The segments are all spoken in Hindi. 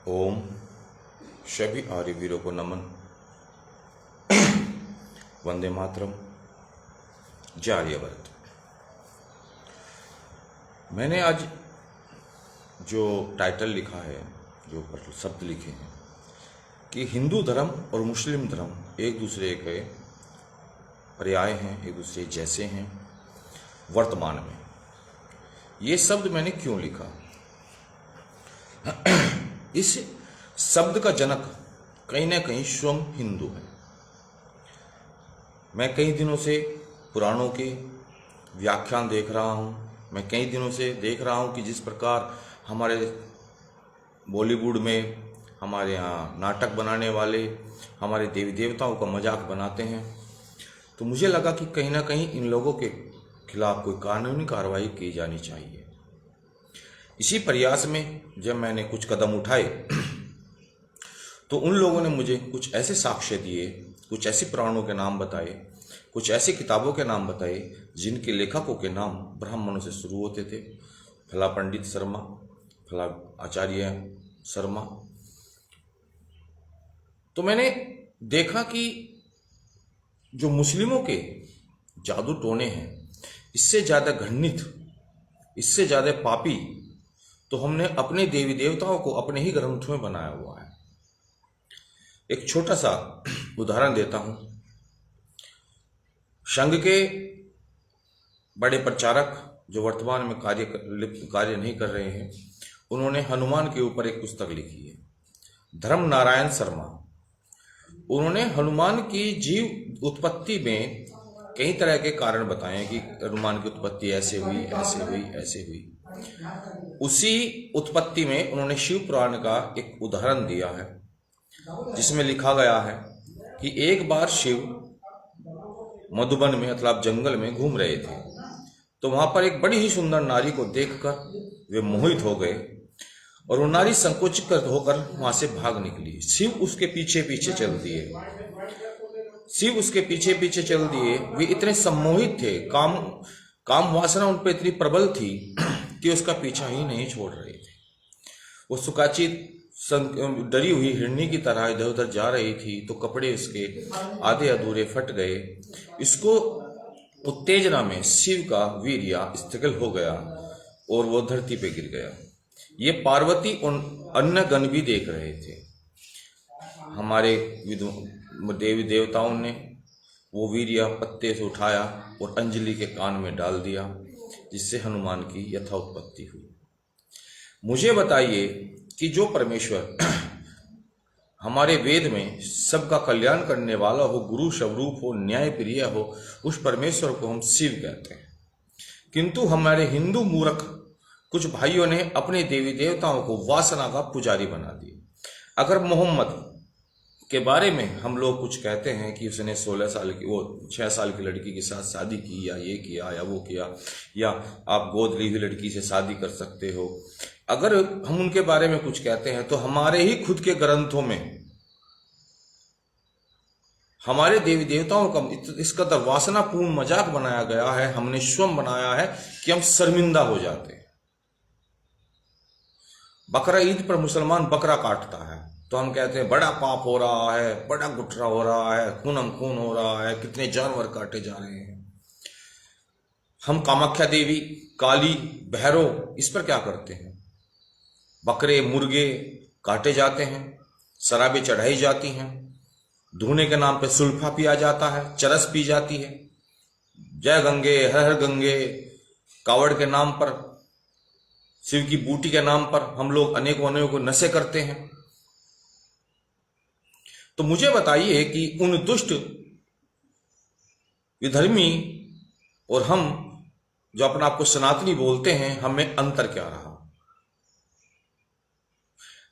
ओम। सभी आर्यवीरों को नमन। वंदे मातरम। जय आर्यवर्त। मैंने आज जो टाइटल लिखा है, जो शब्द लिखे हैं कि हिंदू धर्म और मुस्लिम धर्म एक दूसरे के पर्याय हैं, एक दूसरे जैसे हैं वर्तमान में। ये शब्द मैंने क्यों लिखा? इस शब्द का जनक कहीं ना कहीं स्वयं हिंदू है। मैं कई दिनों से पुराणों के व्याख्यान देख रहा हूँ। मैं कई दिनों से देख रहा हूँ कि जिस प्रकार हमारे बॉलीवुड में हमारे यहाँ नाटक बनाने वाले हमारे देवी देवताओं का मजाक बनाते हैं, तो मुझे लगा कि कहीं ना कहीं इन लोगों के खिलाफ कोई कानूनी कार्रवाई की जानी चाहिए। इसी प्रयास में जब मैंने कुछ कदम उठाए तो उन लोगों ने मुझे कुछ ऐसे साक्ष्य दिए, कुछ ऐसे पुराणों के नाम बताए, कुछ ऐसी किताबों के नाम बताए जिनके लेखकों के नाम ब्राह्मणों से शुरू होते थे। फला पंडित शर्मा, फला आचार्य शर्मा। तो मैंने देखा कि जो मुस्लिमों के जादू टोने हैं, इससे ज़्यादा घृणित, इससे ज़्यादा पापी तो हमने अपने देवी देवताओं को अपने ही ग्रंथों में बनाया हुआ है। एक छोटा सा उदाहरण देता हूं। संघ के बड़े प्रचारक जो वर्तमान में कार्य नहीं कर रहे हैं, उन्होंने हनुमान के ऊपर एक पुस्तक लिखी है, धर्म नारायण शर्मा। उन्होंने हनुमान की जीव उत्पत्ति में कई तरह के कारण बताए कि हनुमान की उत्पत्ति ऐसे हुई, ऐसे हुई, ऐसे हुई। उसी उत्पत्ति में उन्होंने शिव पुराण का एक उदाहरण दिया है, जिसमें लिखा गया है कि एक बार शिव मधुबन में मतलब जंगल में घूम रहे थे, तो वहां पर एक बड़ी ही सुंदर नारी को देखकर वे मोहित हो गए और वो नारी संकुचित होकर वहां से भाग निकली। शिव उसके पीछे पीछे चल दिए। शिव उसके पीछे पीछे चल दिए। वे इतने सम्मोहित थे, काम वासना उन पर इतनी प्रबल थी कि उसका पीछा ही नहीं छोड़ रहे थे। वो सुकाचित डरी हुई हिरनी की तरह इधर उधर जा रही थी, तो कपड़े उसके आधे अधूरे फट गए। इसको उत्तेजना में शिव का वीर्य स्थगल हो गया और वो धरती पे गिर गया। ये पार्वती और अन्य गण भी देख रहे थे। हमारे देवी देवताओं ने वो वीर्य पत्ते से उठाया और अंजलि के कान में डाल दिया, जिससे हनुमान की यथा उत्पत्ति हुई। मुझे बताइए कि जो परमेश्वर हमारे वेद में सबका कल्याण करने वाला हो, गुरु स्वरूप हो, न्याय प्रिय हो, उस परमेश्वर को हम शिव कहते हैं। किंतु हमारे हिंदू मूर्ख कुछ भाइयों ने अपने देवी देवताओं को वासना का पुजारी बना दिया। अगर मोहम्मद के बारे में हम लोग कुछ कहते हैं कि उसने 16 साल की, वो 6 साल की लड़की के साथ शादी की, या ये किया या वो किया, या आप गोद ली हुई लड़की से शादी कर सकते हो, अगर हम उनके बारे में कुछ कहते हैं तो हमारे ही खुद के ग्रंथों में हमारे देवी देवताओं का इस कदर वासनापूर्ण मजाक बनाया गया है, हमने स्वयं बनाया है कि हम शर्मिंदा हो जाते हैं। बकरा ईद पर मुसलमान बकरा काटता है तो हम कहते हैं बड़ा पाप हो रहा है, बड़ा गुठरा हो रहा है, खूनम खून हो रहा है, कितने जानवर काटे जा रहे हैं। हम कामाख्या देवी, काली, भैरव, इस पर क्या करते हैं? बकरे मुर्गे काटे जाते हैं, शराबें चढ़ाई जाती हैं, धोने के नाम पे सुल्फा पिया जाता है, चरस पी जाती है, जय गंगे हर हर गंगे कावड़ के नाम पर, शिव की बूटी के नाम पर हम लोग अनेकों नशे करते हैं। तो मुझे बताइए कि उन दुष्ट विधर्मी और हम जो अपना आपको सनातनी बोलते हैं, हमें अंतर क्या रहा?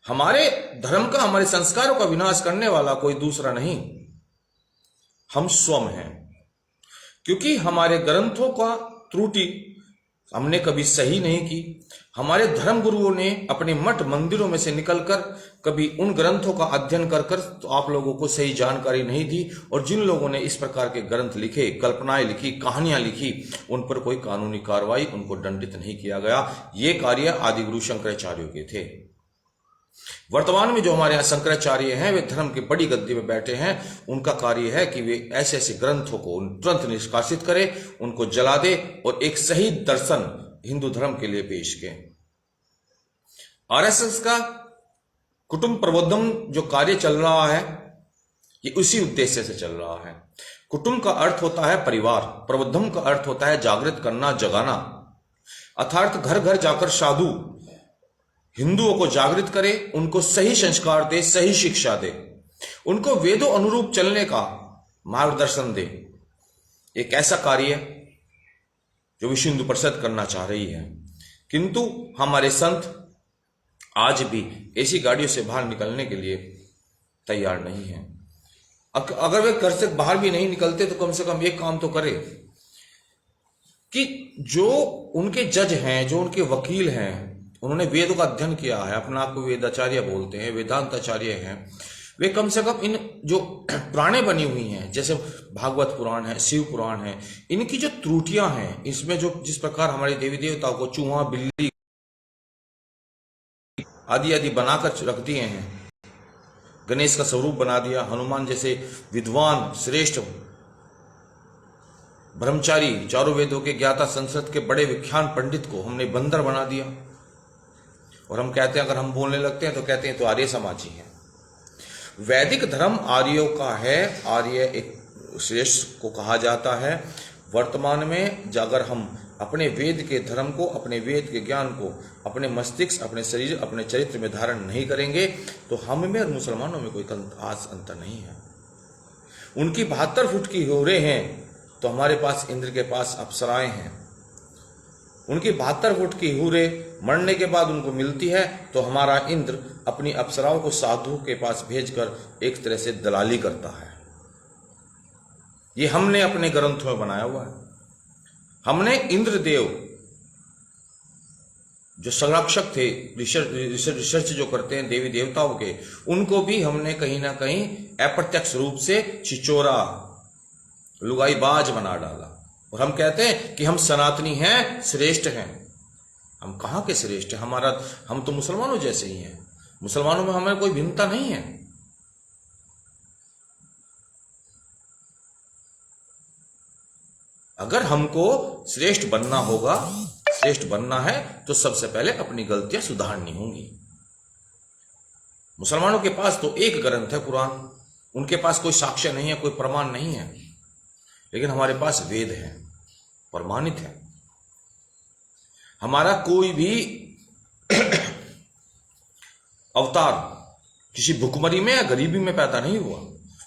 हमारे धर्म का, हमारे संस्कारों का विनाश करने वाला कोई दूसरा नहीं, हम स्वयं हैं। क्योंकि हमारे ग्रंथों का त्रुटि हमने कभी सही नहीं की। हमारे धर्म गुरुओं ने अपने मठ मंदिरों में से निकलकर कभी उन ग्रंथों का अध्ययन कर तो आप लोगों को सही जानकारी नहीं दी, और जिन लोगों ने इस प्रकार के ग्रंथ लिखे, कल्पनाएं लिखी, कहानियां लिखी, उन पर कोई कानूनी कार्रवाई, उनको दंडित नहीं किया गया। ये कार्य आदि गुरु शंकराचार्यों के थे। वर्तमान में जो हमारे यहाँ शंकराचार्य हैं, वे धर्म की बड़ी गद्दी में बैठे हैं। उनका कार्य है कि वे ऐसे ऐसे ग्रंथों को तुरंत निष्कासित करें, उनको जला दे और एक सही दर्शन हिंदू धर्म के लिए पेश करें। आरएसएस का कुटुंब प्रबोधन जो कार्य चल रहा है, ये उसी उद्देश्य से चल रहा है। कुटुंब का अर्थ होता है परिवार, प्रबोधन का अर्थ होता है जागृत करना, जगाना। अर्थात घर घर जाकर साधु हिंदुओं को जागृत करे, उनको सही संस्कार दे, सही शिक्षा दे, उनको वेदों अनुरूप चलने का मार्गदर्शन दे। एक ऐसा कार्य जो विश्व हिंदू परिषद करना चाह रही है, किंतु हमारे संत आज भी ऐसी गाड़ियों से बाहर निकलने के लिए तैयार नहीं है। अगर वे घर से बाहर भी नहीं निकलते तो कम से कम एक काम तो करे कि जो उनके जज हैं, जो उनके वकील हैं, उन्होंने वेदों का अध्ययन किया है, अपना आप को वेदाचार्य बोलते हैं, वेदांताचार्य हैं, वे कम से कम इन जो पुराणे बनी हुई हैं, जैसे भागवत पुराण है, शिव पुराण है, इनकी जो त्रुटियां हैं, इसमें जो जिस प्रकार हमारे देवी देवताओं को चूहा, बिल्ली आदि आदि बनाकर रख दिए हैं, गणेश का स्वरूप बना दिया, हनुमान जैसे विद्वान श्रेष्ठ ब्रह्मचारी चारों वेदों के ज्ञाता संस्कृत के बड़े विख्यात पंडित को हमने बंदर बना दिया। और हम कहते हैं, अगर हम बोलने लगते हैं तो कहते हैं तो आर्य समाजी हैं। वैदिक धर्म आर्यों का है, आर्य एक श्रेष्ठ को कहा जाता है। वर्तमान में अगर हम अपने वेद के धर्म को, अपने वेद के ज्ञान को अपने मस्तिष्क, अपने शरीर, अपने चरित्र में धारण नहीं करेंगे तो हम में और मुसलमानों में कोई खास अंतर नहीं है। उनकी 72 फुट की होरें हैं तो हमारे पास इंद्र के पास अप्सराएं हैं। उनकी 72 फुट की हूरे मरने के बाद उनको मिलती है तो हमारा इंद्र अपनी अप्सराओं को साधु के पास भेजकर एक तरह से दलाली करता है। ये हमने अपने ग्रंथों में बनाया हुआ है। हमने इंद्रदेव जो संरक्षक थे, रिसर्च जो करते हैं देवी देवताओं के, उनको भी हमने कहीं ना कहीं अप्रत्यक्ष रूप से छिचोरा, लुगाईबाज बना डाला। और हम कहते हैं कि हम सनातनी हैं, श्रेष्ठ हैं। हम कहाँ के श्रेष्ठ हैं? हम तो मुसलमानों जैसे ही हैं। मुसलमानों में हमें कोई भिन्नता नहीं है। अगर हमको श्रेष्ठ बनना होगा, श्रेष्ठ बनना है तो सबसे पहले अपनी गलतियां सुधारनी होंगी। मुसलमानों के पास तो एक ग्रंथ है कुरान, उनके पास कोई साक्ष्य नहीं है, कोई प्रमाण नहीं है, लेकिन हमारे पास वेद है, प्रमाणित है। हमारा कोई भी अवतार किसी भुखमरी में या गरीबी में पैदा नहीं हुआ।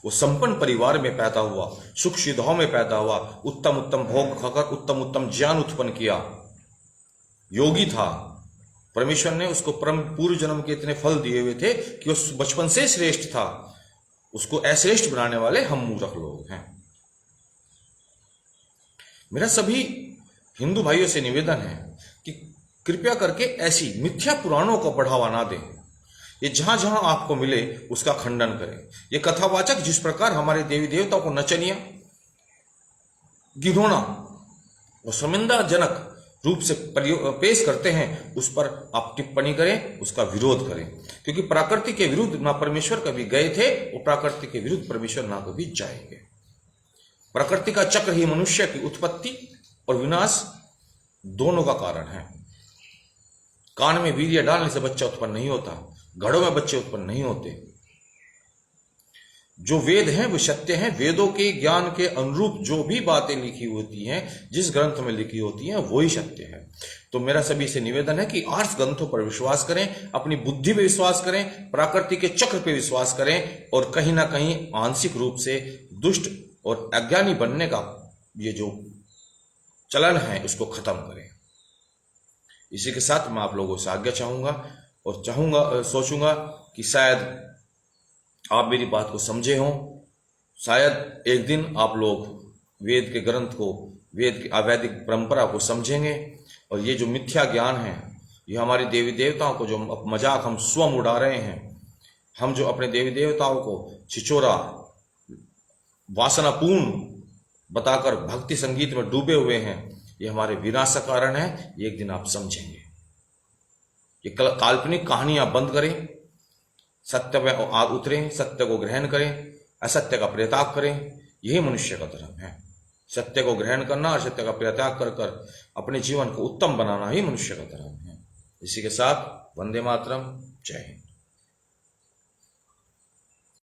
वो संपन्न परिवार में पैदा हुआ, सुख सुविधाओं में पैदा हुआ, उत्तम उत्तम भोग खाकर उत्तम उत्तम ज्ञान उत्पन्न किया, योगी था। परमेश्वर ने उसको परम पूर्व जन्म के इतने फल दिए हुए थे कि वो बचपन से श्रेष्ठ था। उसको अश्रेष्ठ बनाने वाले हम मूर्ख लोग हैं। मेरा सभी हिंदू भाइयों से निवेदन है कि कृपया करके ऐसी मिथ्या पुराणों को बढ़ावा ना दें। ये जहां जहां आपको मिले उसका खंडन करें। ये कथावाचक जिस प्रकार हमारे देवी देवताओं को नचनिया, घिनौना और शर्मिंदाजनक रूप से पेश करते हैं, उस पर आप टिप्पणी करें, उसका विरोध करें। क्योंकि प्रकृति के विरुद्ध ना परमेश्वर कभी गए थे और प्रकृति के विरुद्ध परमेश्वर ना कभी जाएंगे। प्रकृति का चक्र ही मनुष्य की उत्पत्ति और विनाश दोनों का कारण है। कान में वीर्य डालने से बच्चा उत्पन्न नहीं होता, घड़ों में बच्चे उत्पन्न नहीं होते। जो वेद हैं वो सत्य हैं। वेदों के ज्ञान के अनुरूप जो भी बातें लिखी होती हैं, जिस ग्रंथ में लिखी होती हैं, वही सत्य है। तो मेरा सभी से निवेदन है कि आर्ष ग्रंथों पर विश्वास करें, अपनी बुद्धि पे विश्वास करें, प्रकृति के चक्र पे विश्वास करें और कहीं ना कहीं आंशिक रूप से दुष्ट और अज्ञानी बनने का ये जो चलन है उसको खत्म करें। इसी के साथ मैं आप लोगों से आज्ञा चाहूंगा और सोचूंगा कि शायद आप मेरी बात को समझे हों। शायद एक दिन आप लोग वेद के ग्रंथ को, वेद की अवैधिक परंपरा को समझेंगे और ये जो मिथ्या ज्ञान है, ये हमारे देवी देवताओं को जो मजाक हम स्वयं उड़ा रहे हैं, हम जो अपने देवी देवताओं को छिचोरा वासनापूर्ण बताकर भक्ति संगीत में डूबे हुए हैं, ये हमारे विनाश का कारण है। ये एक दिन आप समझेंगे। ये काल्पनिक कहानियां बंद करें, सत्य पे उतरें, सत्य को ग्रहण करें, असत्य का परित्याग करें। यही मनुष्य का धर्म है। सत्य को ग्रहण करना और सत्य का परित्याग कर कर अपने जीवन को उत्तम बनाना ही मनुष्य का धर्म है। इसी के साथ वंदे मातरम, जय हिंद।